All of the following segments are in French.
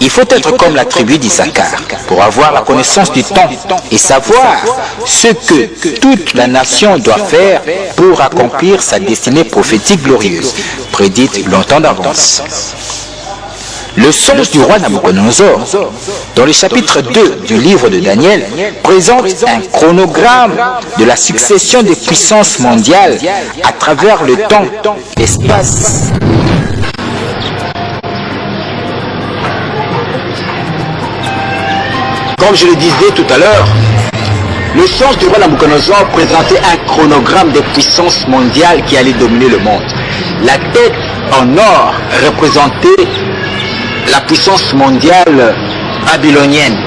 Il faut être comme la tribu d'Issachar pour avoir la connaissance du temps et savoir ce que toute la nation doit faire pour accomplir sa destinée prophétique glorieuse, prédite longtemps d'avance. Le songe du roi Nabuchodonosor, dans le chapitre 2 du livre de Daniel, présente un chronogramme de la succession des puissances mondiales à travers le temps, l'espace. Comme je le disais tout à l'heure, le songe du roi Nabuchodonosor présentait un chronogramme des puissances mondiales qui allaient dominer le monde. La tête en or représentait la puissance mondiale babylonienne,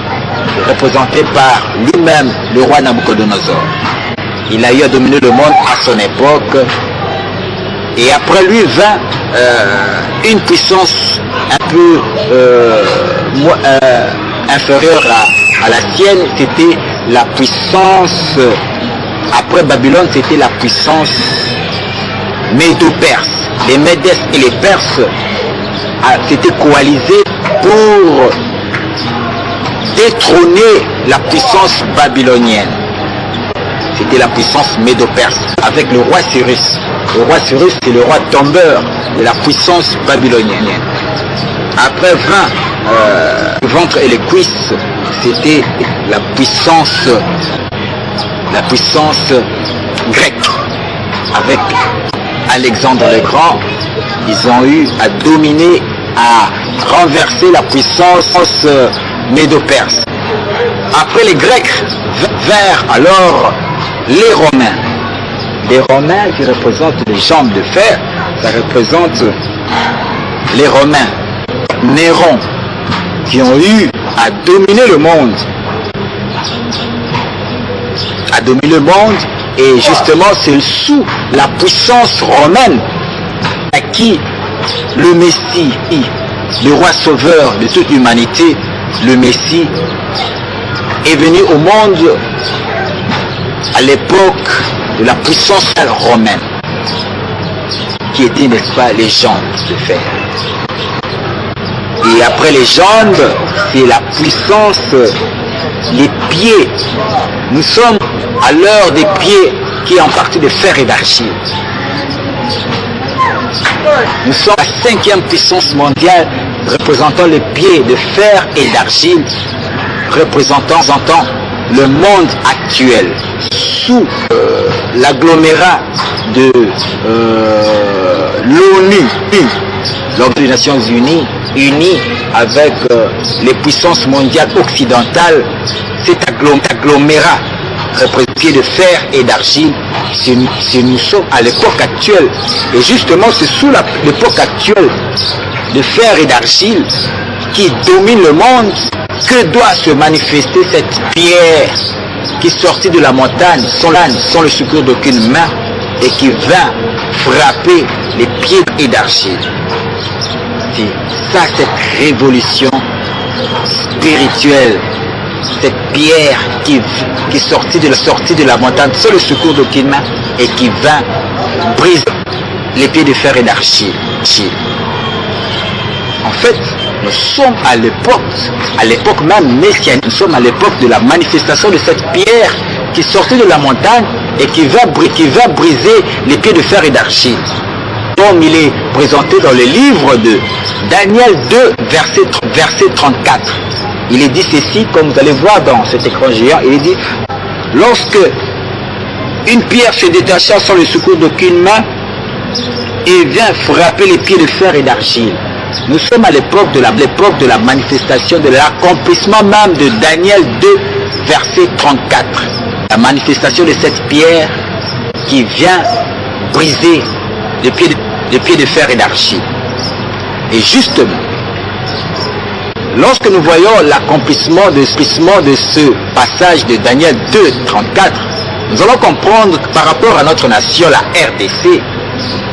représentée par lui-même le roi Nabuchodonosor. Il a eu à dominer le monde à son époque, et après lui vint une puissance un peu inférieure à la sienne. C'était la puissance, après Babylone, c'était la puissance médo-perse. Les Médès et les Perses s'étaient coalisés pour détrôner la puissance babylonienne. C'était la puissance médo-perse avec le roi Cyrus. Le roi Cyrus, c'est le roi tombeur de la puissance babylonienne. Après vint le ventre et les cuisses, c'était la puissance grecque. Avec Alexandre le Grand, ils ont eu à dominer, à renverser la puissance médo-perse. Après les Grecs, vers alors les Romains. Les Romains qui représentent les jambes de fer, ça représente les Romains. Néron, qui ont eu à dominer le monde. À dominer le monde, et justement c'est sous la puissance romaine à qui le Messie, le roi sauveur de toute l'humanité, le Messie, est venu au monde à l'époque de la puissance romaine, qui était, n'est-ce pas, les jambes de fer. Et après les jambes, c'est la puissance, les pieds. Nous sommes à l'heure des pieds qui est en partie de fer et d'argile. Nous sommes la 5e puissance mondiale représentant les pieds de fer et d'argile, représentant le monde actuel sous l'agglomérat de l'ONU, l'Organisation des Nations Unies, unis avec les puissances mondiales occidentales. Cet agglomérat représenté de fer et d'argile, si nous sommes à l'époque actuelle, et justement c'est sous l'époque actuelle de fer et d'argile qui domine le monde que doit se manifester cette pierre qui est sortie de la montagne sans le secours d'aucune main et qui vint frapper les pieds et d'argile. C'est ça, cette révolution spirituelle, cette pierre qui est sortie de la montagne sans le secours d'aucune main et qui vint briser les pieds de fer et d'argile. En fait, nous sommes à l'époque même messianique, nous sommes à l'époque de la manifestation de cette pierre qui est sortie de la montagne et qui va briser les pieds de fer et d'argile. Comme il est présenté dans le livre de Daniel 2, verset 34. Il est dit ceci, comme vous allez voir dans cet écran géant, il est dit, lorsque une pierre se détacha sans le secours d'aucune main et vient frapper les pieds de fer et d'argile. Nous sommes à l'époque de la manifestation, de l'accomplissement même de Daniel 2, verset 34. La manifestation de cette pierre qui vient briser les pieds de fer et d'argile. Et justement, lorsque nous voyons l'accomplissement de ce passage de Daniel 2, 34, nous allons comprendre par rapport à notre nation, la RDC,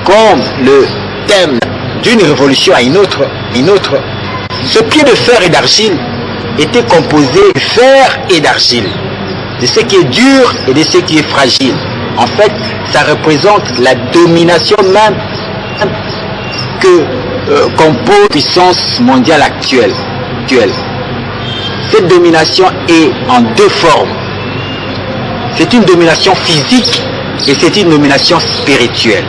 comme le thème d'une révolution à une autre. Ce pied de fer et d'argile était composé de fer et d'argile, de ce qui est dur et de ce qui est fragile. En fait, ça représente la domination même que compose la puissance mondiale actuelle. Cette domination est en deux formes. C'est une domination physique et c'est une domination spirituelle.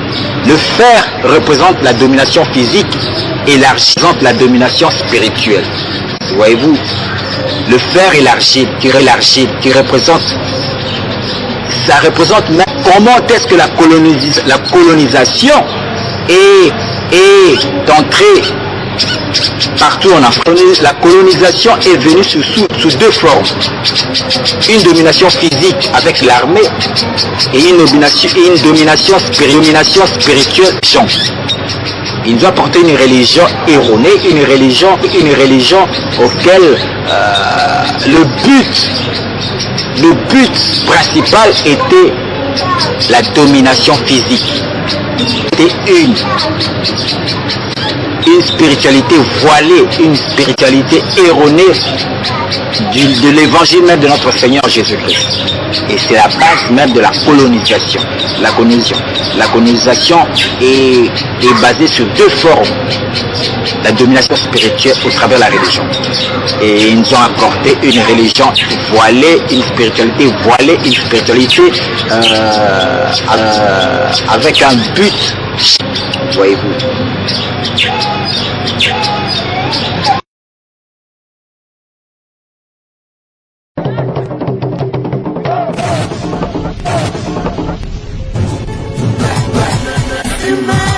Le fer représente la domination physique et l'argile représente la domination spirituelle. Voyez-vous, le fer et l'argile qui représente, ça représente même comment est-ce que la colonisation est entrée partout en Afrique. La colonisation est venue sous deux formes. Une domination physique avec l'armée et une domination spirituelle. Ils nous ont apporté une religion erronée, une religion auquel le but principal était la domination physique. C'était une spiritualité voilée, une spiritualité erronée de l'évangile même de notre Seigneur Jésus-Christ. Et c'est la base même de la colonisation. La colonisation est basée sur deux formes. La domination spirituelle au travers de la religion. Et ils nous ont apporté une religion voilée, une spiritualité voilée, une spiritualité avec un but, voyez-vous. My